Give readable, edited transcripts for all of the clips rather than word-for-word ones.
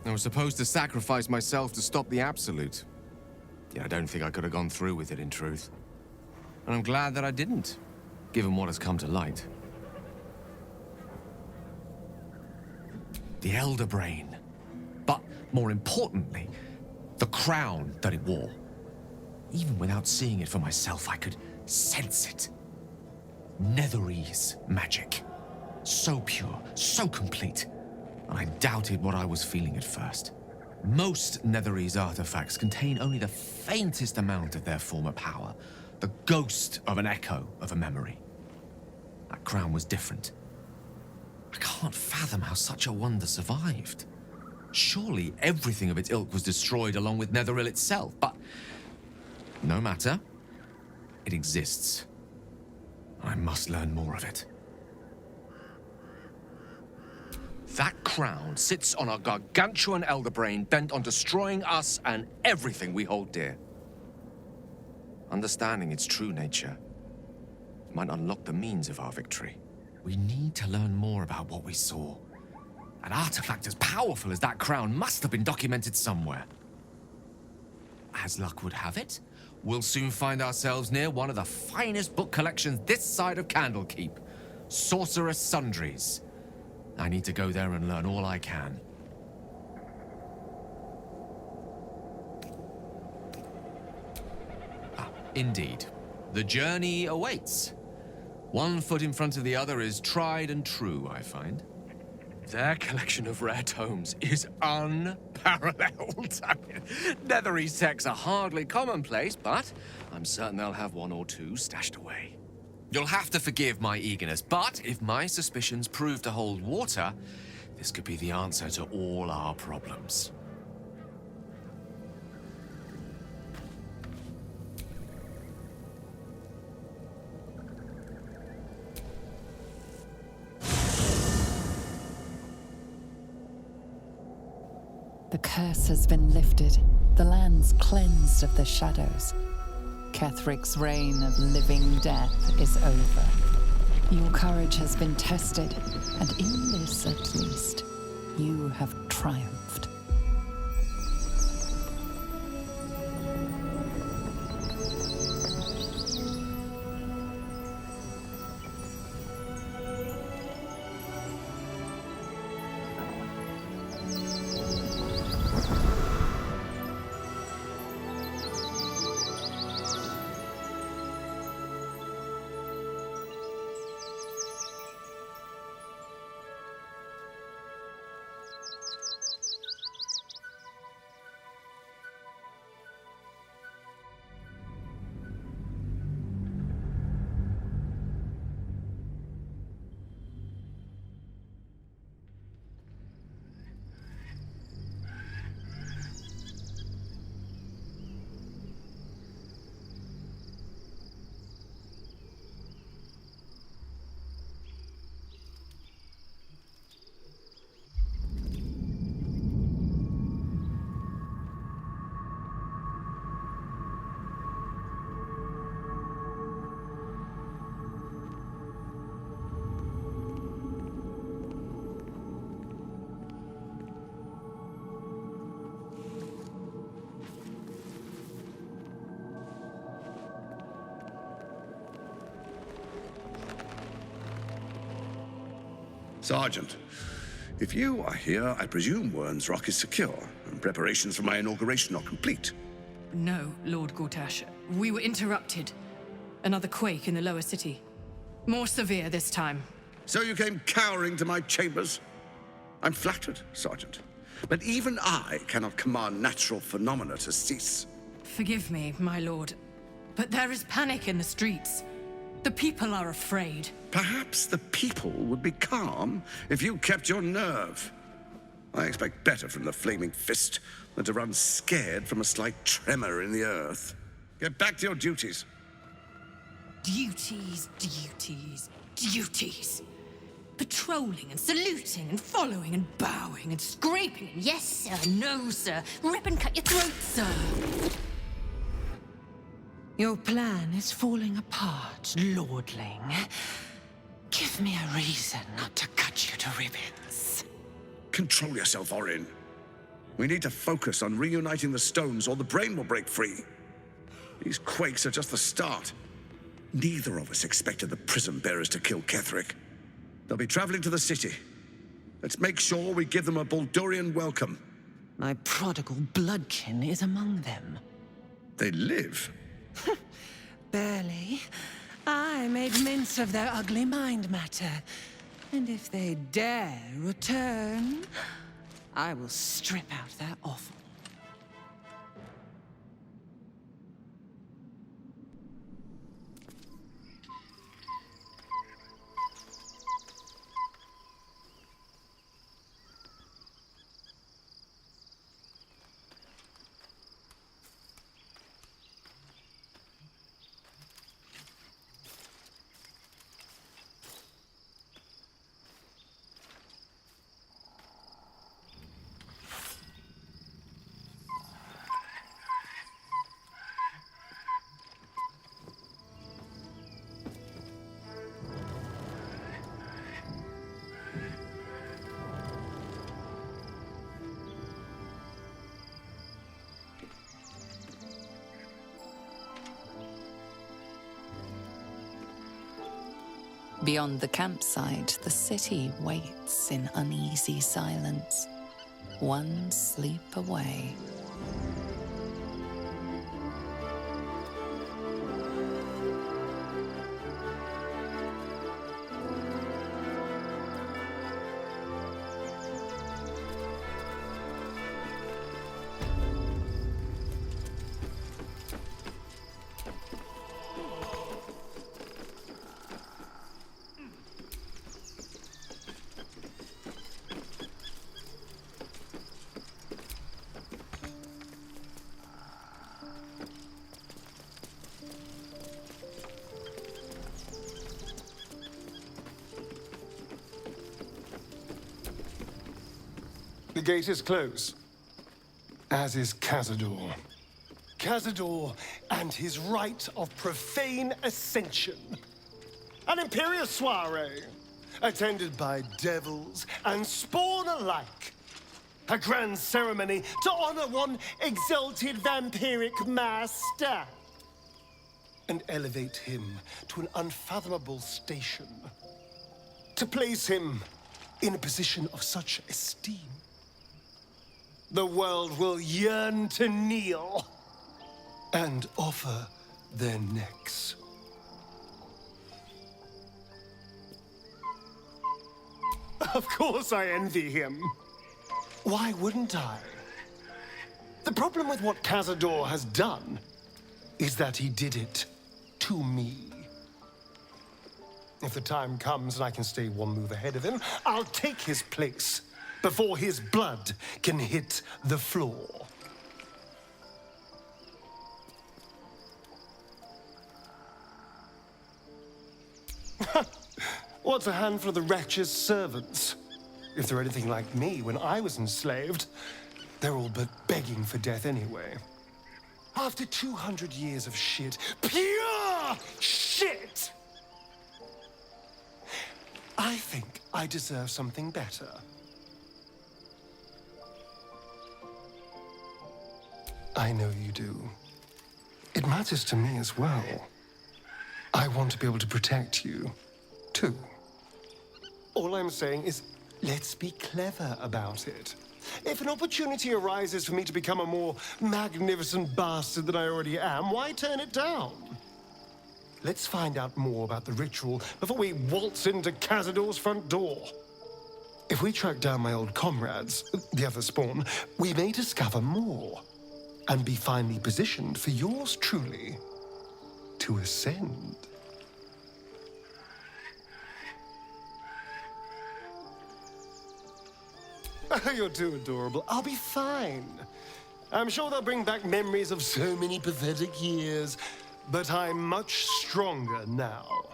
I was supposed to sacrifice myself to stop the Absolute. Yeah, I don't think I could have gone through with it, in truth. And I'm glad that I didn't, given what has come to light. The Elder Brain. But, more importantly, the crown that it wore. Even without seeing it for myself, I could sense it. Netherese magic. So pure, so complete. And I doubted what I was feeling at first. Most Netherese artifacts contain only the faintest amount of their former power. The ghost of an echo of a memory. That crown was different. I can't fathom how such a wonder survived. Surely everything of its ilk was destroyed along with Netheril itself, but no matter. It exists. I must learn more of it. That crown sits on a gargantuan elder brain bent on destroying us and everything we hold dear. Understanding its true nature might unlock the means of our victory. We need to learn more about what we saw. An artifact as powerful as that crown must have been documented somewhere. As luck would have it, we'll soon find ourselves near one of the finest book collections this side of Candlekeep, Sorcerous Sundries. I need to go there and learn all I can. Indeed. The journey awaits. One foot in front of the other is tried and true, I find. Their collection of rare tomes is unparalleled. Netherese texts are hardly commonplace, but I'm certain they'll have one or two stashed away. You'll have to forgive my eagerness, but if my suspicions prove to hold water, this could be the answer to all our problems. The curse has been lifted, the land's cleansed of the shadows. Kethric's reign of living death is over. Your courage has been tested, and in this at least, you have triumphed. Sergeant, if you are here, I presume Wyrm's Rock is secure, and preparations for my inauguration are complete. No, Lord Gortash. We were interrupted. Another quake in the lower city. More severe this time. So you came cowering to my chambers? I'm flattered, Sergeant. But even I cannot command natural phenomena to cease. Forgive me, my lord, but there is panic in the streets. The people are afraid. Perhaps the people would be calm if you kept your nerve. I expect better from the Flaming Fist than to run scared from a slight tremor in the earth. Get back to your duties. Duties, duties, duties. Patrolling and saluting and following and bowing and scraping and yes sir, no sir, rip and cut your throat, sir. Your plan is falling apart, lordling. Give me a reason not to cut you to ribbons. Control yourself, Orin. We need to focus on reuniting the stones or the brain will break free. These quakes are just the start. Neither of us expected the prism bearers to kill Ketheric. They'll be traveling to the city. Let's make sure we give them a Baldurian welcome. My prodigal bloodkin is among them. They live. Barely. I made mince of their ugly mind matter. And if they dare return, I will strip out their offal. Beyond the campsite, the city waits in uneasy silence, one sleep away. The gate is closed, as is Cazador. Cazador and his rite of profane ascension. An imperial soiree, attended by devils and spawn alike. A grand ceremony to honor one exalted vampiric master. And elevate him to an unfathomable station. To place him in a position of such esteem. The world will yearn to kneel and offer their necks. Of course I envy him. Why wouldn't I? The problem with what Cazador has done is that he did it to me. If the time comes and I can stay one move ahead of him, I'll take his place before his blood can hit the floor. What's a handful of the wretch's servants? If they're anything like me when I was enslaved, they're all but begging for death anyway. After 200 years of shit, pure shit! I think I deserve something better. I know you do. It matters to me as well. I want to be able to protect you, too. All I'm saying is, let's be clever about it. If an opportunity arises for me to become a more magnificent bastard than I already am, why turn it down? Let's find out more about the ritual before we waltz into Cazador's front door. If we track down my old comrades, the other spawn, we may discover more. And be finely positioned for yours truly to ascend. Oh, you're too adorable. I'll be fine. I'm sure they'll bring back memories of so many pathetic years, but I'm much stronger now.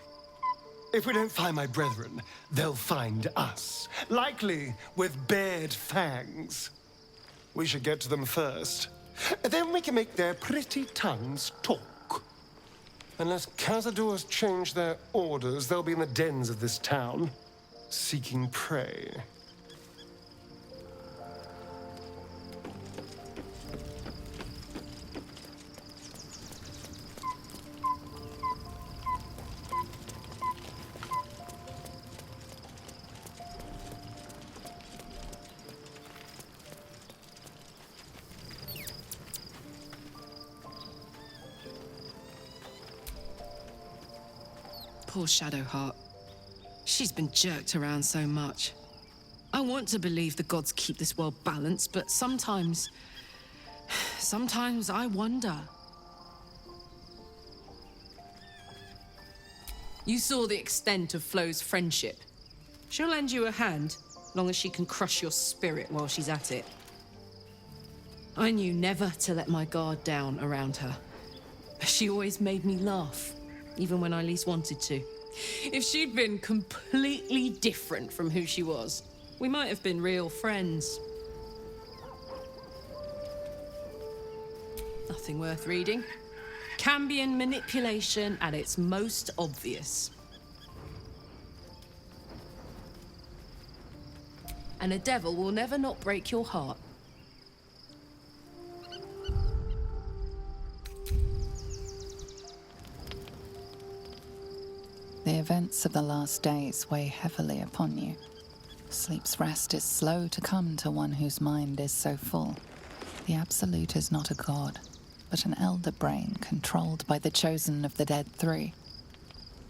If we don't find my brethren, they'll find us, likely with bared fangs. We should get to them first. Then we can make their pretty tongues talk. Unless Cazador's changed their orders, they'll be in the dens of this town, seeking prey. Poor Shadowheart. She's been jerked around so much. I want to believe the gods keep this world balanced, but sometimes I wonder. You saw the extent of Flo's friendship. She'll lend you a hand, long as she can crush your spirit while she's at it. I knew never to let my guard down around her. She always made me laugh, even when I least wanted to. If she'd been completely different from who she was, we might have been real friends. Nothing worth reading. Cambion manipulation at its most obvious. And a devil will never not break your heart. The events of the last days weigh heavily upon you. Sleep's rest is slow to come to one whose mind is so full. The Absolute is not a god, but an elder brain controlled by the chosen of the Dead Three.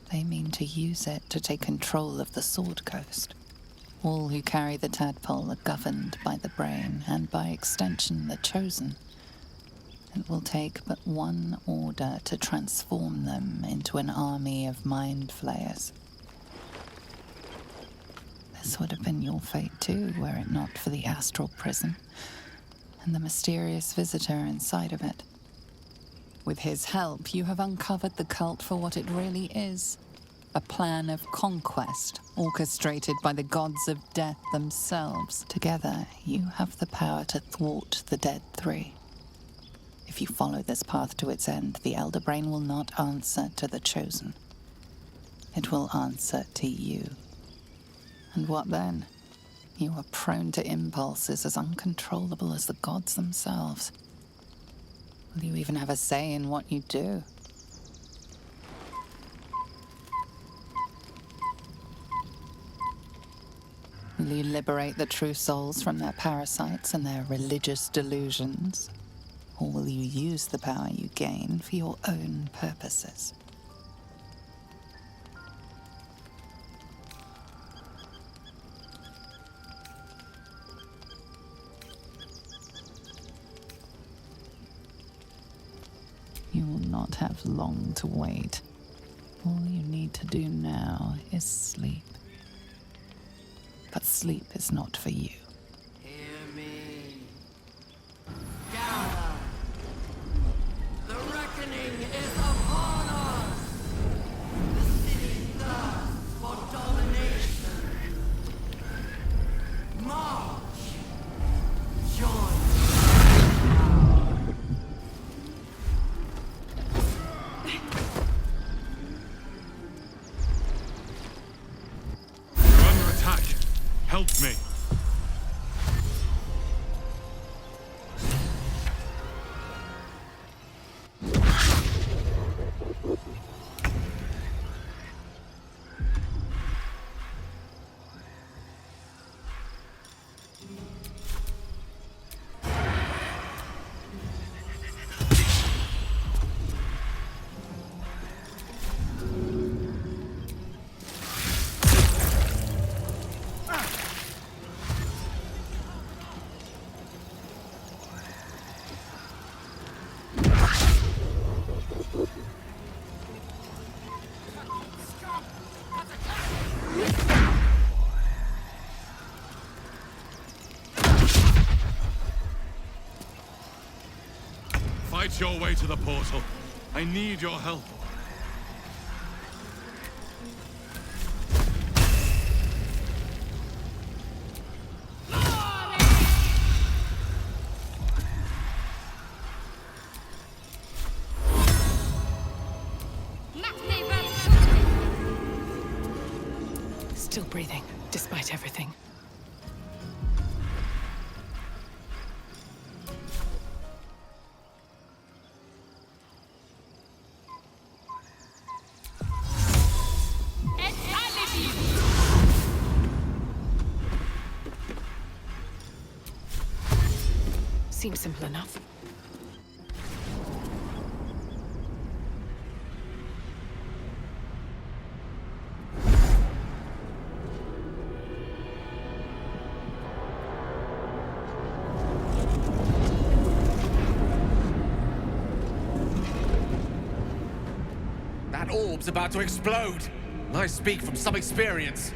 They mean to use it to take control of the Sword Coast. All who carry the tadpole are governed by the brain, and by extension the chosen. It will take but one order to transform them into an army of mind flayers. This would have been your fate too, were it not for the astral prison and the mysterious visitor inside of it. With his help, you have uncovered the cult for what it really is. A plan of conquest, orchestrated by the gods of death themselves. Together, you have the power to thwart the Dead Three. If you follow this path to its end, the Elder Brain will not answer to the Chosen. It will answer to you. And what then? You are prone to impulses as uncontrollable as the gods themselves. Will you even have a say in what you do? Will you liberate the true souls from their parasites and their religious delusions? Or will you use the power you gain for your own purposes? You will not have long to wait. All you need to do now is sleep. But sleep is not for you. Hear me. Gather. The reckoning is upon us. The city thirsts for domination. March. Join. We're under attack. Help me. Fight your way to the portal. I need your help. Still breathing, despite everything. Seems simple enough. orb's about to explode. I speak from some experience.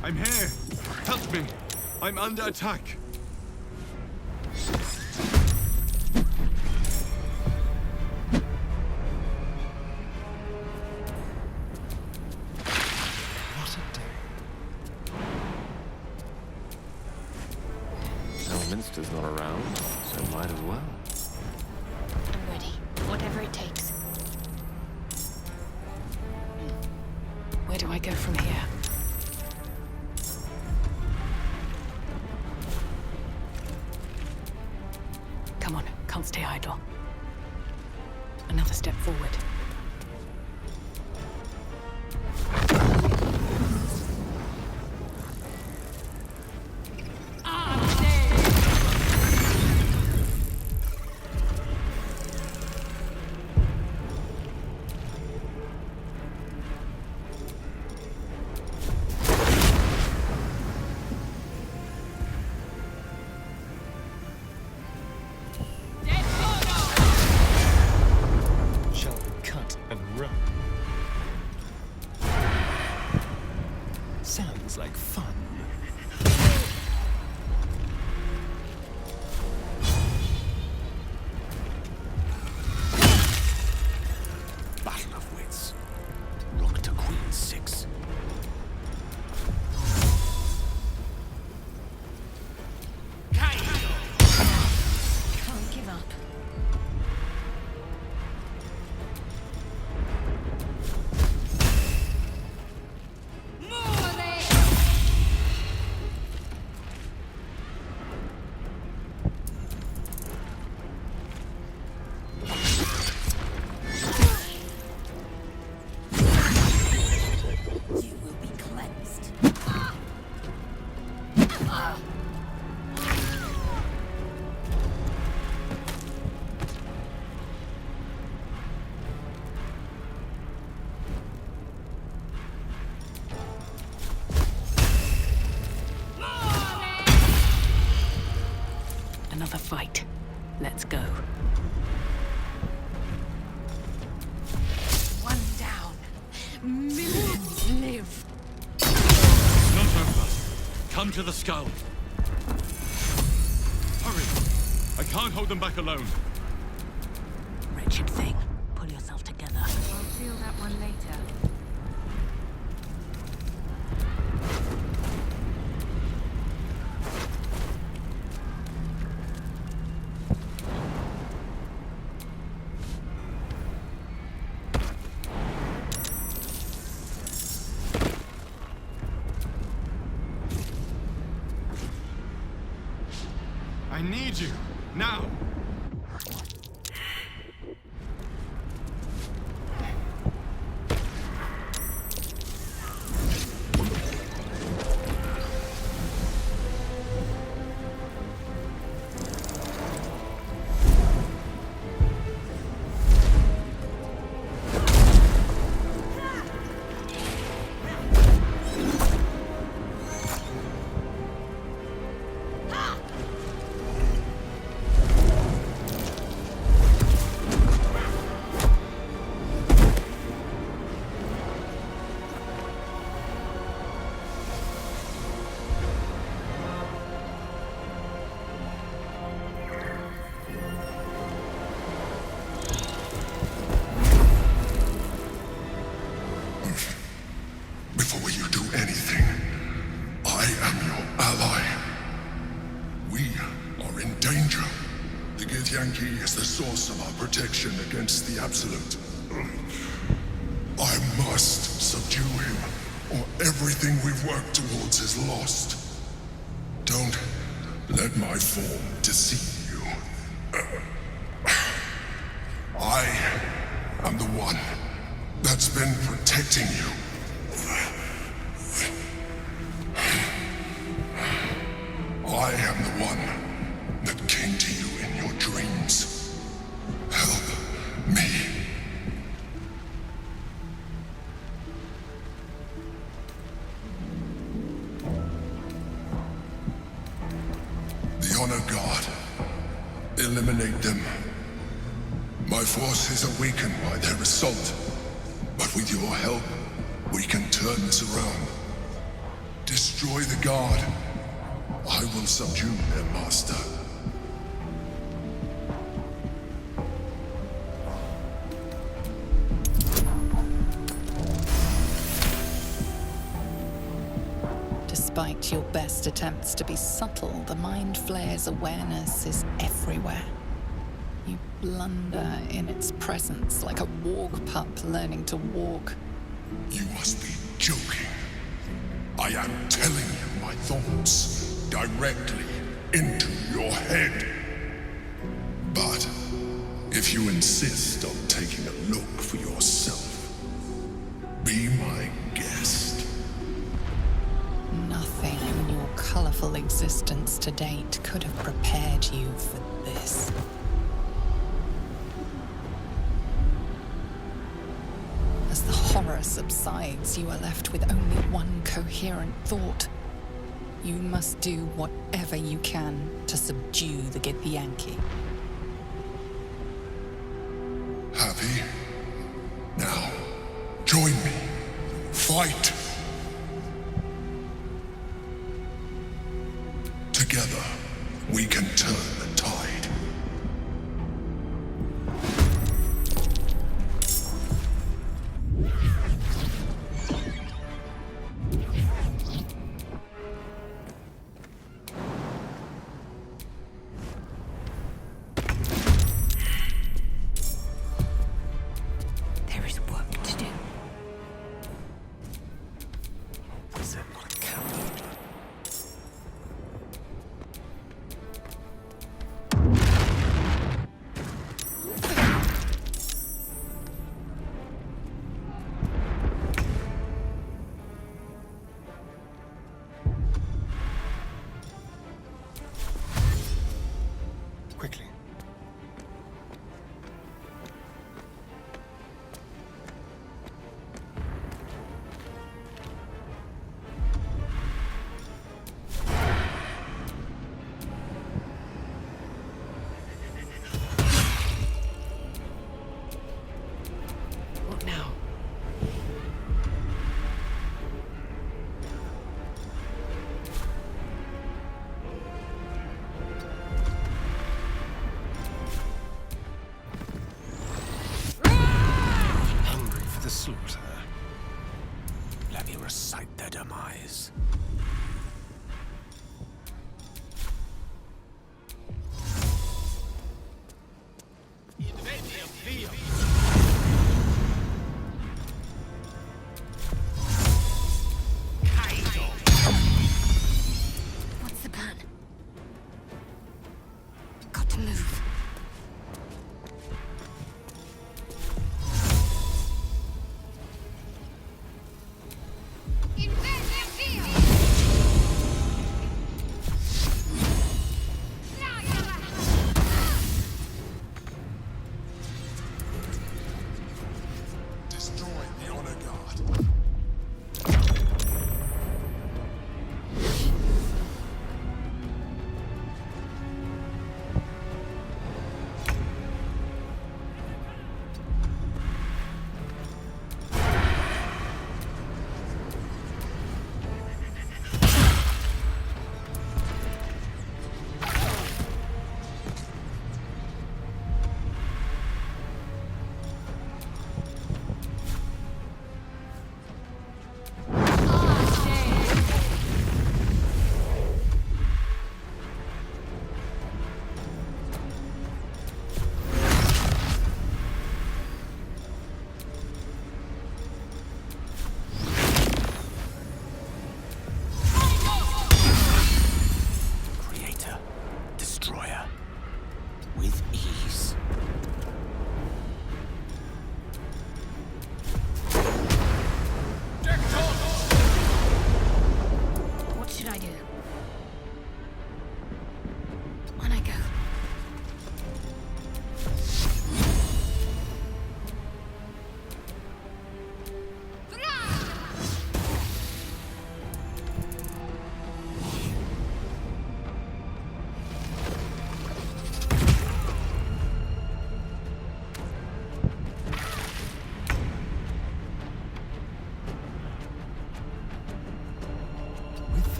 I'm here. Help me. I'm under attack. What a day. Elminster's not around, so might as well. I'm ready. Whatever it takes. Where do I go from here? Come on, can't stay idle. Another step forward. Shall we cut and run? Sounds like fun. Battle of wits. Rook to queen 6. Can't give up. You will be cleansed. Another fight. Let's go. One down. Millions live. Not over. Come to the skull. Hurry. I can't hold them back alone. Wretched thing. Pull yourself together. I'll feel that one later. I need you. Now. source of our protection against the Absolute. I must subdue him, or everything we've worked towards is lost. Don't let my form deceive you. I am the one that's been protecting you. I am the one that came to you in your dreams. Help me. The Honor God. Eliminate them. My force is awakened by their assault. But with your help, we can turn this around. Destroy the Guard. I will subdue their master. Despite your best attempts to be subtle, the Mind Flayer's awareness is everywhere. You blunder in its presence like a walk pup learning to walk. You must be joking. I am telling you my thoughts directly into your head. But if you insist on taking a look for yourself, be my guest. Nothing in your colorful existence to date could have prepared you for this. As the horror subsides, you are left with only one coherent thought. You must do whatever you can to subdue the Githyanki. Happy? Now, join me. Fight! Together, we can turn the tide. There is work to do.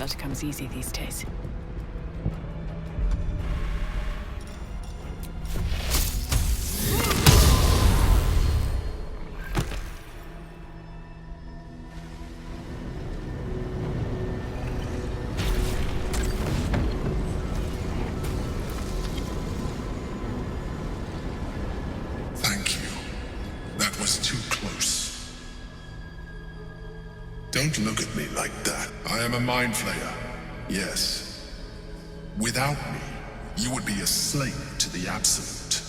blood comes easy these days. Thank you. That was too close. Don't look at me like that. I am a mind flayer. Yes. Without me, you would be a slave to the Absolute.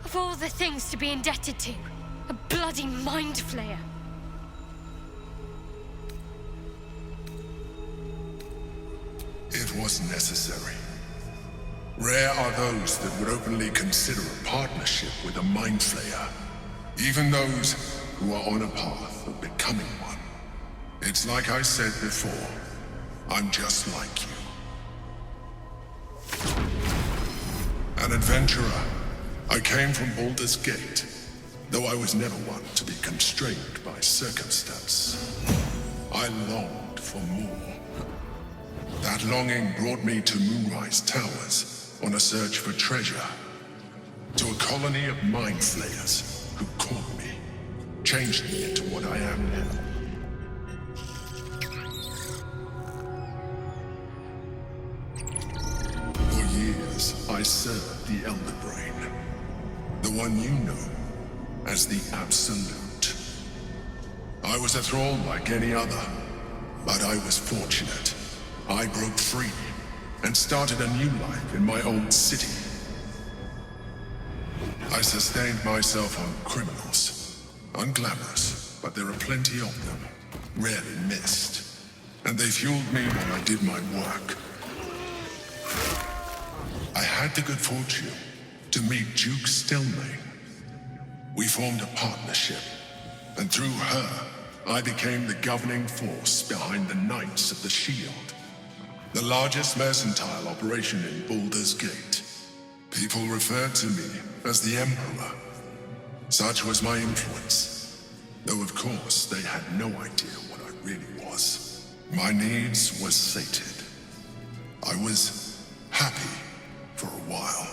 Of all the things to be indebted to, a bloody mind flayer. It was necessary. Rare are those that would openly consider a partnership with a mind flayer. Even those who are on a path of becoming one. It's like I said before, I'm just like you. An adventurer. I came from Baldur's Gate, though I was never one to be constrained by circumstance. I longed for more. That longing brought me to Moonrise Towers on a search for treasure. To a colony of mind flayers who caught me, changed me into what I am now. For years, I served the Elder Brain, the one you know as the Absolute. I was a thrall like any other, but I was fortunate. I broke free and started a new life in my own city. I sustained myself on criminals. Unglamorous, but there are plenty of them. Rarely missed. And they fueled me while I did my work. I had the good fortune to meet Duke Stelmane. We formed a partnership, and through her, I became the governing force behind the Knights of the Shield. The largest mercantile operation in Baldur's Gate. People referred to me as the Emperor. Such was my influence. Though of course, they had no idea what I really was. My needs were sated. I was happy for a while.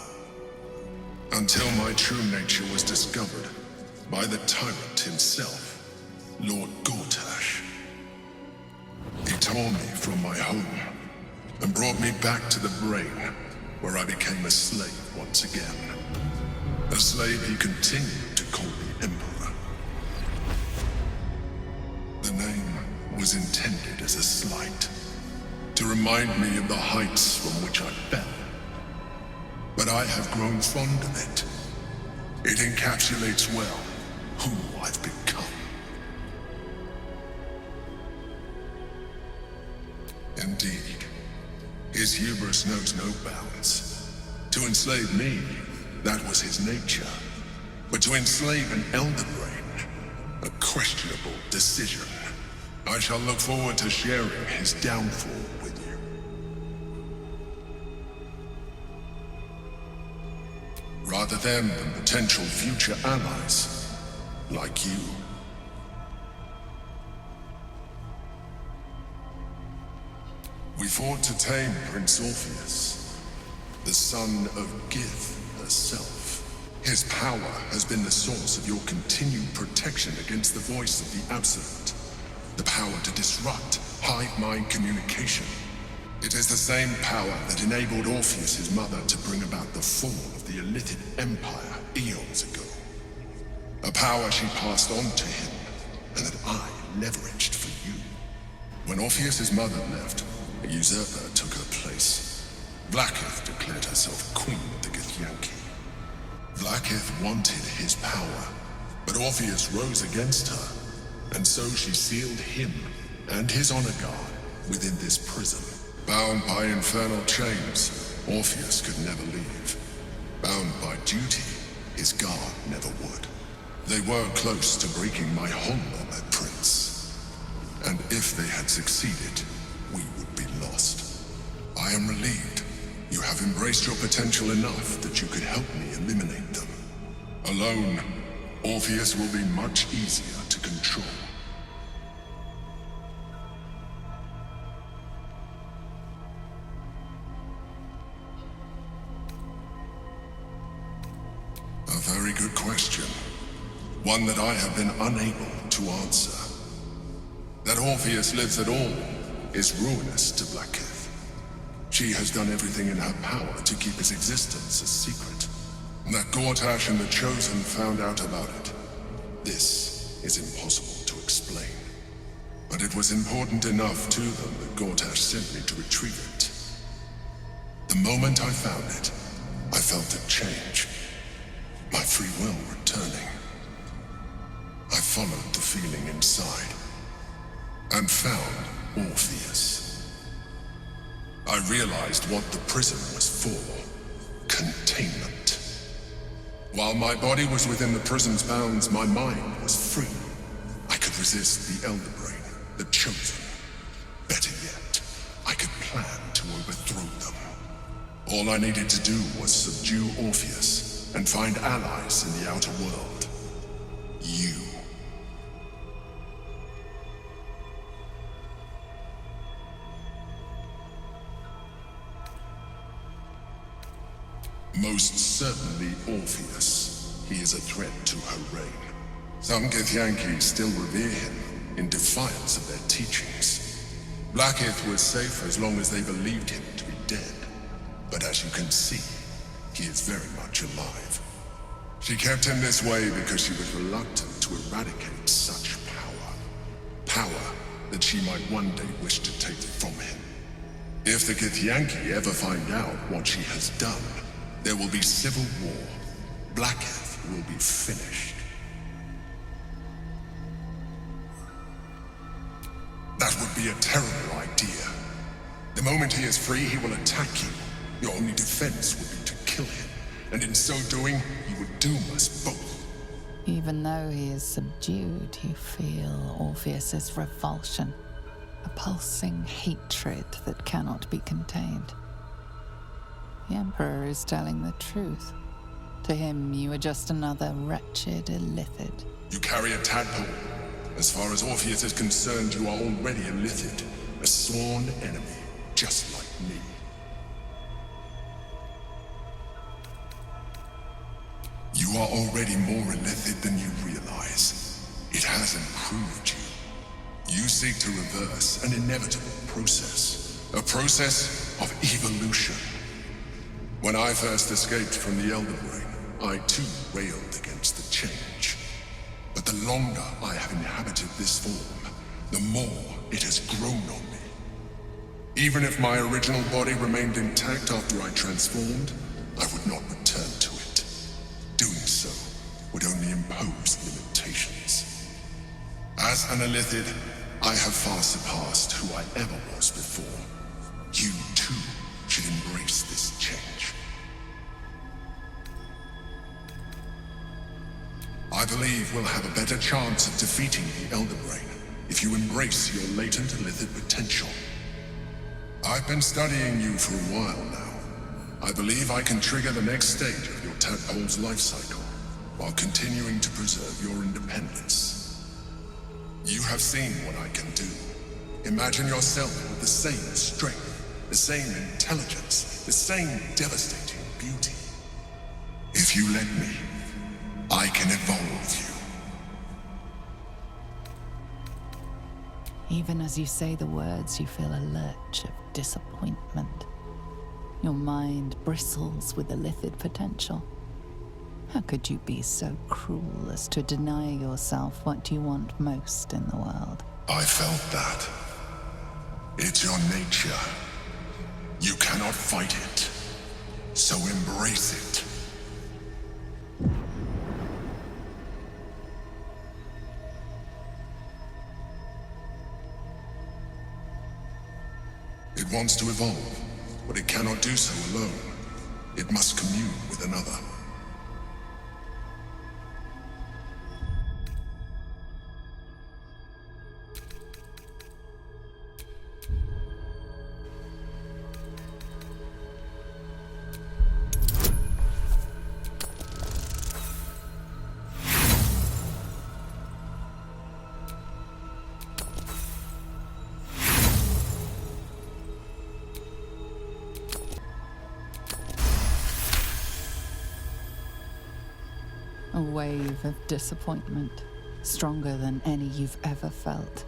Until my true nature was discovered by the tyrant himself, Lord Gortash. He tore me from my home and brought me back to the Brain, where I became a slave once again. A slave he continued to call the Emperor. The name was intended as a slight, to remind me of the heights from which I fell. But I have grown fond of it. It encapsulates well who I've become. Indeed. His hubris knows no bounds. To enslave me, that was his nature. But to enslave an Elder Brain, a questionable decision. I shall look forward to sharing his downfall with you. Rather than potential future allies, like you. We fought to tame Prince Orpheus, the son of Gith herself. His power has been the source of your continued protection against the voice of the Absolute. The power to disrupt hive mind communication. It is the same power that enabled Orpheus's mother to bring about the fall of the Illithid Empire eons ago. A power she passed on to him, and that I leveraged for you. When Orpheus's mother left, a usurper took her place. Vlaakith declared herself queen of the Githyanki. Vlaakith wanted his power, but Orpheus rose against her, and so she sealed him and his honor guard within this prison. Bound by infernal chains, Orpheus could never leave. Bound by duty, his guard never would. They were close to breaking my hold on that prince. And if they had succeeded, we would be lost. I am relieved. You have embraced your potential enough that you could help me eliminate them. Alone, Orpheus will be much easier to control. very good question. One that I have been unable to answer. That Orpheus lives at all is ruinous to Blackith. She has done everything in her power to keep his existence a secret. That Gortash and the Chosen found out about it. This is impossible to explain. But it was important enough to them that Gortash sent me to retrieve it. The moment I found it, I felt a change. My free will returning. I followed the feeling inside and found Orpheus. I realized what the prison was for. Containment. While my body was within the prison's bounds, my mind was free. I could resist the Elder Brain, the Chosen. Better yet, I could plan to overthrow them. All I needed to do was subdue Orpheus and find allies in the outer world. You. Most certainly Orpheus. He is a threat to her reign. Some Githyanki still revere him in defiance of their teachings. Blackith was safe as long as they believed him to be dead. But as you can see, he is very much alive. She kept him this way because she was reluctant to eradicate such power. Power that she might one day wish to take from him. If the Githyanki ever find out what she has done, there will be civil war. Blackith will be finished. That would be a terrible idea. The moment he is free, he will attack you. Your only defense would be to kill him. And in so doing, he would doom us both. Even though he is subdued, you feel Orpheus's revulsion. A pulsing hatred that cannot be contained. The Emperor is telling the truth. To him, you are just another wretched illithid. You carry a tadpole. As far as Orpheus is concerned, you are already a Lithid, a sworn enemy, just like me. You are already more illithid than you realize. It has improved you. You seek to reverse an inevitable process. A process of evolution. When I first escaped from the Elder Brain, I too railed against the change. But the longer I have inhabited this form, the more it has grown on me. Even if my original body remained intact after I transformed, I would not return to it. Doing so would only impose limitations. As an illithid, I have far surpassed who I ever was before. You too should embrace this change. I believe we'll have a better chance of defeating the Elder Brain if you embrace your latent illithid potential. I've been studying you for a while now. I believe I can trigger the next stage of your tadpole's life cycle while continuing to preserve your independence. You have seen what I can do. Imagine yourself with the same strength, the same intelligence, the same devastating beauty. If you let me, I can evolve you. Even as you say the words, you feel a lurch of disappointment. Your mind bristles with illithid potential. How could you be so cruel as to deny yourself what you want most in the world? I felt that. It's your nature. You cannot fight it. So embrace it. It wants to evolve, but it cannot do so alone. It must commune with another. A wave of disappointment, stronger than any you've ever felt.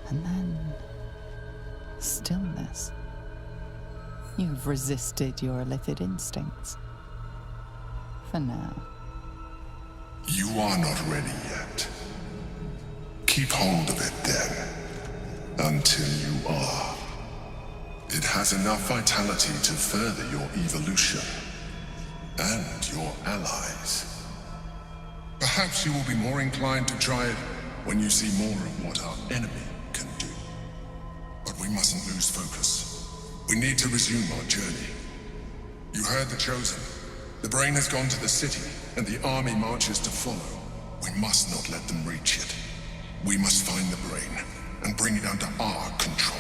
And then stillness. You've resisted your illithid instincts. For now. You are not ready yet. Keep hold of it then, until you are. It has enough vitality to further your evolution, and your allies. Perhaps you will be more inclined to try it when you see more of what our enemy can do. But we mustn't lose focus. We need to resume our journey. You heard the Chosen. The brain has gone to the city, and the army marches to follow. We must not let them reach it. We must find the brain, and bring it under our control.